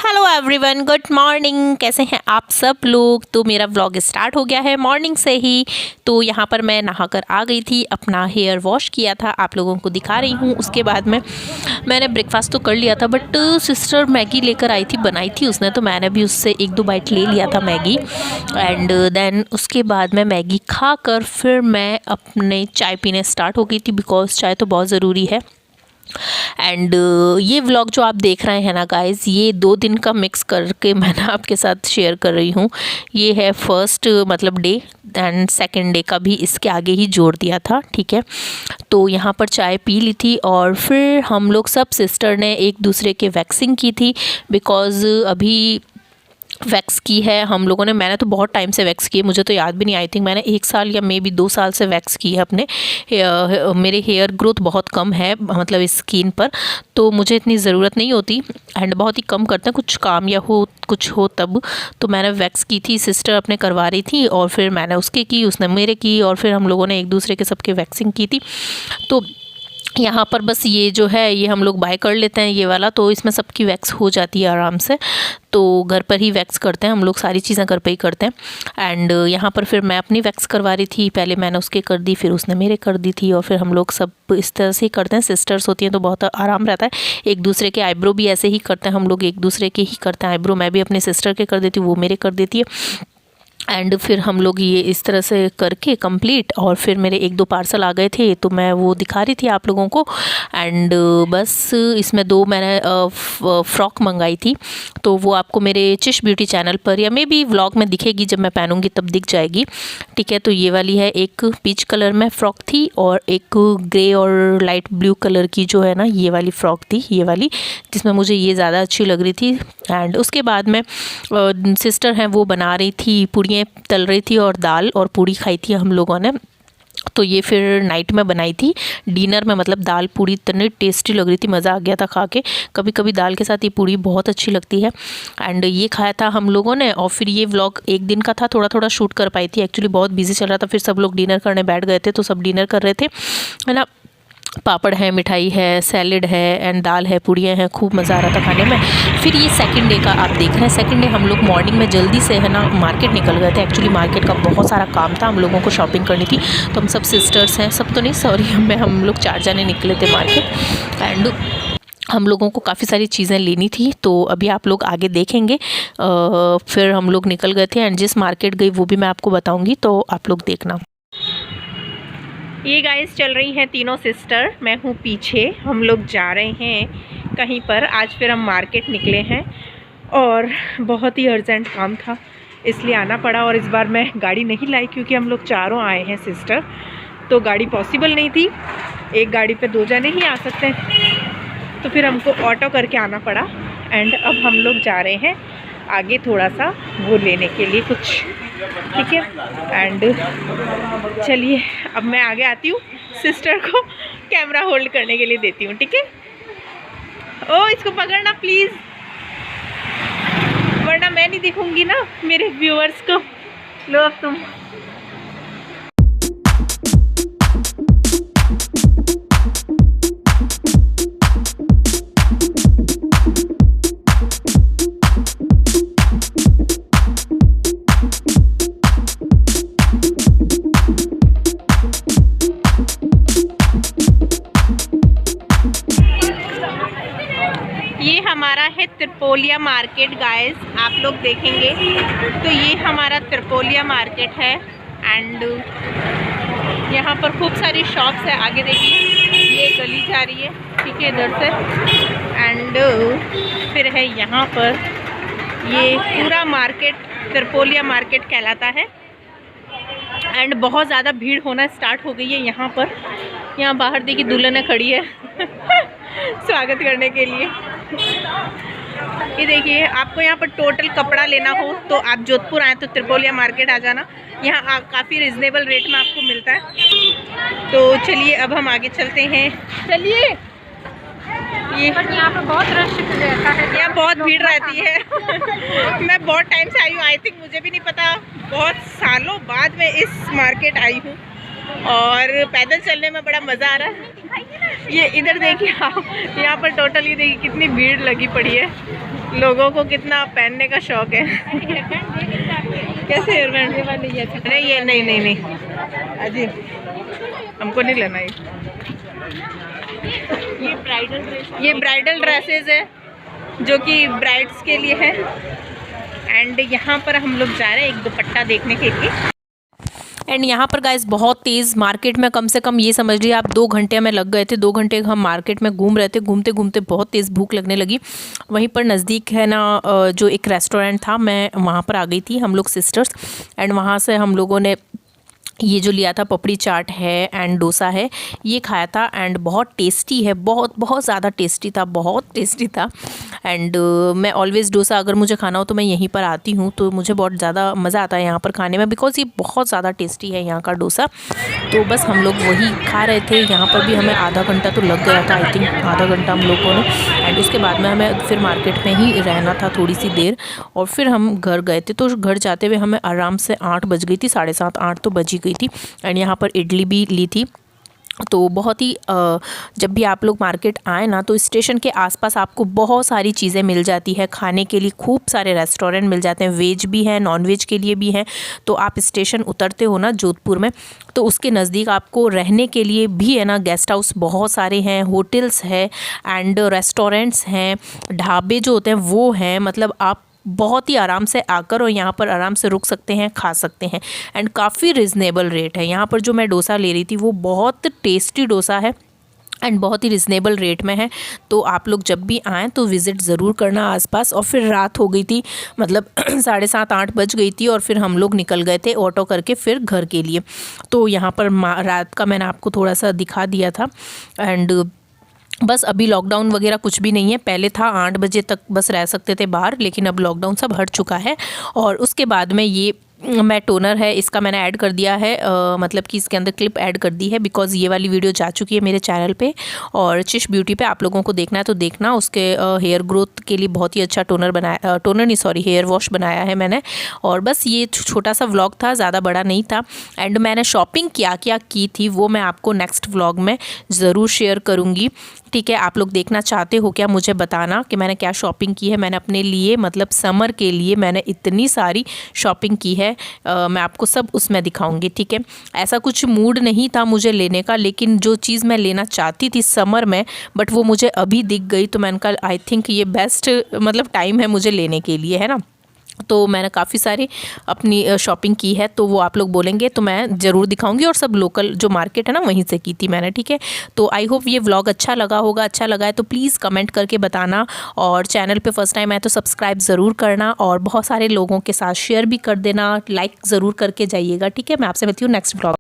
Hello everyone, good morning. कैसे हैं आप सब लोग। तो मेरा व्लॉग स्टार्ट हो गया है मॉर्निंग से ही। तो यहाँ पर मैं नहाकर आ गई थी, अपना हेयर वॉश किया था, आप लोगों को दिखा रही हूँ। उसके बाद मैंने ब्रेकफास्ट तो कर लिया था, बट सिस्टर मैगी लेकर आई थी, बनाई थी उसने, तो मैंने भी उससे एक दो बाइट ले लिया था मैगी। एंड देन उसके बाद मैं मैगी खा कर फिर मैं अपने चाय पीने स्टार्ट हो गई थी, बिकॉज़ चाय तो बहुत ज़रूरी है। एंड ये व्लॉग जो आप देख रहे हैं ना गाइस, ये 2 दिन का मिक्स करके मैंने आपके साथ शेयर कर रही हूँ। ये है फर्स्ट मतलब डे, एंड सेकंड डे का भी इसके आगे ही जोड़ दिया था, ठीक है। तो यहाँ पर चाय पी ली थी और फिर हम लोग सब सिस्टर ने एक दूसरे के वैक्सिंग की थी, बिकॉज़ अभी वैक्स की है हम लोगों ने। मैंने तो बहुत टाइम से वैक्स की है, मुझे तो याद भी नहीं। आई थिंक मैंने 1 साल या मे बी 2 साल से वैक्स की है अपने। मेरे हेयर ग्रोथ बहुत कम है, मतलब स्किन पर, तो मुझे इतनी ज़रूरत नहीं होती एंड बहुत ही कम करते हैं, कुछ काम या हो कुछ हो तब। तो मैंने वैक्स की थी, सिस्टर अपने करवा रही थी और फिर मैंने उसके की, उसने मेरे की, और फिर हम लोगों ने एक दूसरे के सबके वैक्सिंग की थी। तो यहाँ पर बस ये जो है ये हम लोग बाय कर लेते हैं ये वाला, तो इसमें सबकी वैक्स हो जाती है आराम से। तो घर पर ही वैक्स करते हैं हम लोग, सारी चीज़ें घर पे ही करते हैं। एंड यहाँ पर फिर मैं अपनी वैक्स करवा रही थी, पहले मैंने उसके कर दी, फिर उसने मेरे कर दी थी, और फिर हम लोग सब इस तरह से ही करते हैं। सिस्टर्स होती हैं तो बहुत आराम रहता है। एक दूसरे के आईब्रो भी ऐसे ही करते हैं हम लोग, एक दूसरे के ही करते हैं आईब्रो। मैं भी अपने सिस्टर के कर देती हूँ, वो मेरे कर देती है। एंड फिर हम लोग ये इस तरह से करके कंप्लीट, और फिर मेरे 1-2 पार्सल आ गए थे तो मैं वो दिखा रही थी आप लोगों को। एंड बस इसमें 2 मैंने फ़्रॉक मंगाई थी, तो वो आपको मेरे चिश ब्यूटी चैनल पर या मे बी व्लॉग में दिखेगी, जब मैं पहनूंगी तब दिख जाएगी, ठीक है। तो ये वाली है, एक पीच कलर में फ़्रॉक थी और एक ग्रे और लाइट ब्लू कलर की जो है ना ये वाली फ़्रॉक थी, ये वाली, जिसमें मुझे ये ज़्यादा अच्छी लग रही थी। एंड उसके बाद में सिस्टर हैं वो बना रही थी, पूड़ियाँ तल रही थी और दाल और पूड़ी खाई थी हम लोगों ने। तो ये फिर नाइट में बनाई थी, डिनर में, मतलब दाल पूड़ी इतनी टेस्टी लग रही थी, मज़ा आ गया था खा के। कभी कभी दाल के साथ ये पूड़ी बहुत अच्छी लगती है। एंड ये खाया था हम लोगों ने, और फिर ये व्लॉग 1 दिन का था, थोड़ा थोड़ा शूट कर पाई थी, एक्चुअली बहुत बिजी चल रहा था। फिर सब लोग डिनर करने बैठ गए थे, तो सब डिनर कर रहे थे, है ना। पापड़ है, मिठाई है, सैलेड है एंड दाल है, पूड़ियाँ हैं, खूब मज़ा आ रहा था खाने में। फिर ये सेकंड डे का आप देख रहे हैं। सेकंड डे हम लोग मॉर्निंग में जल्दी से है ना मार्केट निकल गए थे। एक्चुअली मार्केट का बहुत सारा काम था, हम लोगों को शॉपिंग करनी थी। तो हम सब सिस्टर्स हैं, सब तो नहीं सॉरी, हम लोग 4 जने निकले थे मार्केट। एंड हम लोगों को काफ़ी सारी चीज़ें लेनी थी, तो अभी आप लोग आगे देखेंगे। फिर हम लोग निकल गए थे एंड जिस मार्केट गई वो भी मैं आपको बताऊँगी, तो आप लोग देखना। ये गाइस चल रही हैं तीनों सिस्टर, मैं हूँ पीछे। हम लोग जा रहे हैं कहीं पर, आज फिर हम मार्केट निकले हैं और बहुत ही अर्जेंट काम था इसलिए आना पड़ा। और इस बार मैं गाड़ी नहीं लाई क्योंकि हम लोग चारों आए हैं सिस्टर, तो गाड़ी पॉसिबल नहीं थी, एक गाड़ी पे 2 जने ही आ सकते हैं, तो फिर हमको ऑटो करके आना पड़ा। एंड अब हम लोग जा रहे हैं आगे थोड़ा सा वो लेने के लिए कुछ, ठीक है। एंड चलिए अब मैं आगे आती हूँ, सिस्टर को कैमरा होल्ड करने के लिए देती हूँ, ठीक है। ओ इसको पकड़ना प्लीज़, वरना मैं नहीं दिखूंगी ना मेरे व्यूअर्स को। लो अब तुम। ये हमारा है त्रिपोलिया मार्केट गाइस, आप लोग देखेंगे तो ये हमारा त्रिपोलिया मार्केट है। एंड यहाँ पर खूब सारी शॉप्स है, आगे देखिए ये गली जा रही है, ठीक है, इधर से। एंड फिर है यहाँ पर ये पूरा मार्केट त्रिपोलिया मार्केट कहलाता है। एंड बहुत ज़्यादा भीड़ होना स्टार्ट हो गई है यहाँ पर। यहाँ बाहर देखिए दुल्हन खड़ी है स्वागत करने के लिए। ये देखिए, आपको यहाँ पर टोटल कपड़ा लेना हो तो आप जोधपुर आए तो त्रिपोलिया मार्केट आ जाना, यहाँ काफ़ी रिजनेबल रेट में आपको मिलता है। तो चलिए अब हम आगे चलते हैं, चलिए। ये यहाँ पर बहुत रश रहता है, यहाँ बहुत भीड़ रहती है मैं बहुत टाइम से आई हूँ, आई थिंक मुझे भी नहीं पता, बहुत सालों बाद मैं इस मार्केट आई हूँ। और पैदल चलने में बड़ा मज़ा आ रहा है। ये इधर देखिए आप, यहाँ पर टोटल ये देखिए कितनी भीड़ लगी पड़ी है, लोगों को कितना पहनने का शौक है। कैसे हेयरबैंड? नहीं ये नहीं अजी हमको नहीं लेना। ये ब्राइडल ड्रेसेस है जो कि ब्राइड्स के लिए है। एंड यहाँ पर हम लोग जा रहे हैं एक दुपट्टा देखने के लिए। एंड यहाँ पर गाइस बहुत तेज़ मार्केट में, कम से कम ये समझ लीजिए आप 2 घंटे हमें लग गए थे। 2 घंटे हम मार्केट में घूम रहे थे, घूमते घूमते बहुत तेज़ भूख लगने लगी। वहीं पर नज़दीक है ना जो एक रेस्टोरेंट था, मैं वहाँ पर आ गई थी, हम लोग सिस्टर्स। एंड वहाँ से हम लोगों ने ये जो लिया था पपड़ी चाट है एंड डोसा है, ये खाया था। एंड बहुत टेस्टी है, बहुत बहुत ज़्यादा टेस्टी था, बहुत टेस्टी था। एंड मैं ऑलवेज़ डोसा अगर मुझे खाना हो तो मैं यहीं पर आती हूँ, तो मुझे बहुत ज़्यादा मज़ा आता है यहाँ पर खाने में, बिकॉज़ ये बहुत ज़्यादा टेस्टी है यहाँ का डोसा। तो बस हम लोग वही खा रहे थे। यहाँ पर भी हमें आधा घंटा तो लग गया था, आई थिंक आधा घंटा हम लोगों ने। एंड उसके बाद में हमें फिर मार्केट में ही रहना था थोड़ी सी देर, और फिर हम घर गए थे। तो घर जाते हुए हमें आराम से 8 बज गई थी, 7:30 8 तो बज ही गई थी। एंड यहाँ पर इडली भी ली थी। तो बहुत ही जब भी आप लोग मार्केट आए ना, तो स्टेशन के आसपास आपको बहुत सारी चीज़ें मिल जाती है खाने के लिए। खूब सारे रेस्टोरेंट मिल जाते हैं, वेज भी हैं, नॉन वेज के लिए भी हैं। तो आप स्टेशन उतरते हो ना जोधपुर में, तो उसके नज़दीक आपको रहने के लिए भी है ना गेस्ट हाउस बहुत सारे हैं, होटल्स है एंड रेस्टोरेंट्स हैं, ढाबे जो होते हैं वो हैं। मतलब आप बहुत ही आराम से आकर और यहाँ पर आराम से रुक सकते हैं, खा सकते हैं। एंड काफ़ी रिजनेबल रेट है यहाँ पर। जो मैं डोसा ले रही थी वो बहुत टेस्टी डोसा है एंड बहुत ही रिजनेबल रेट में है। तो आप लोग जब भी आएँ तो विज़िट ज़रूर करना आसपास। और फिर रात हो गई थी, मतलब 7:30 8 बज गई थी, और फिर हम लोग निकल गए थे ऑटो करके फिर घर के लिए। तो यहाँ पर रात का मैंने आपको थोड़ा सा दिखा दिया था। एंड बस अभी लॉकडाउन वगैरह कुछ भी नहीं है। पहले था 8 बजे तक बस रह सकते थे बाहर, लेकिन अब लॉकडाउन सब हट चुका है। और उसके बाद में ये मैं टोनर है इसका मैंने ऐड कर दिया है, मतलब कि इसके अंदर क्लिप ऐड कर दी है, बिकॉज़ ये वाली वीडियो जा चुकी है मेरे चैनल पे। और चिश ब्यूटी पे आप लोगों को देखना है तो देखना। उसके हेयर ग्रोथ के लिए बहुत ही अच्छा टोनर बनाया, टोनर नहीं सॉरी हेयर वॉश बनाया है मैंने। और बस ये छोटा सा व्लॉग था, ज़्यादा बड़ा नहीं था। एंड मैंने शॉपिंग क्या क्या की थी वो मैं आपको नेक्स्ट व्लॉग में ज़रूर शेयर करूँगी, ठीक है। आप लोग देखना चाहते हो क्या, मुझे बताना कि मैंने क्या शॉपिंग की है। मैंने अपने लिए मतलब समर के लिए मैंने इतनी सारी शॉपिंग की है, मैं आपको सब उसमें दिखाऊंगी, ठीक है। ऐसा कुछ मूड नहीं था मुझे लेने का, लेकिन जो चीज़ मैं लेना चाहती थी समर में, बट वो मुझे अभी दिख गई, तो मैंने कहा आई थिंक ये बेस्ट मतलब टाइम है मुझे लेने के लिए, है ना। तो मैंने काफ़ी सारी अपनी शॉपिंग की है, तो वो आप लोग बोलेंगे तो मैं ज़रूर दिखाऊंगी। और सब लोकल जो मार्केट है ना वहीं से की थी मैंने, ठीक है। तो आई होप ये व्लॉग अच्छा लगा होगा। अच्छा लगा है तो प्लीज़ कमेंट करके बताना, और चैनल पे फर्स्ट टाइम आए तो सब्सक्राइब ज़रूर करना, और बहुत सारे लोगों के साथ शेयर भी कर देना, लाइक ज़रूर करके जाइएगा, ठीक है। मैं आपसे मिलती हूँ नेक्स्ट व्लॉग।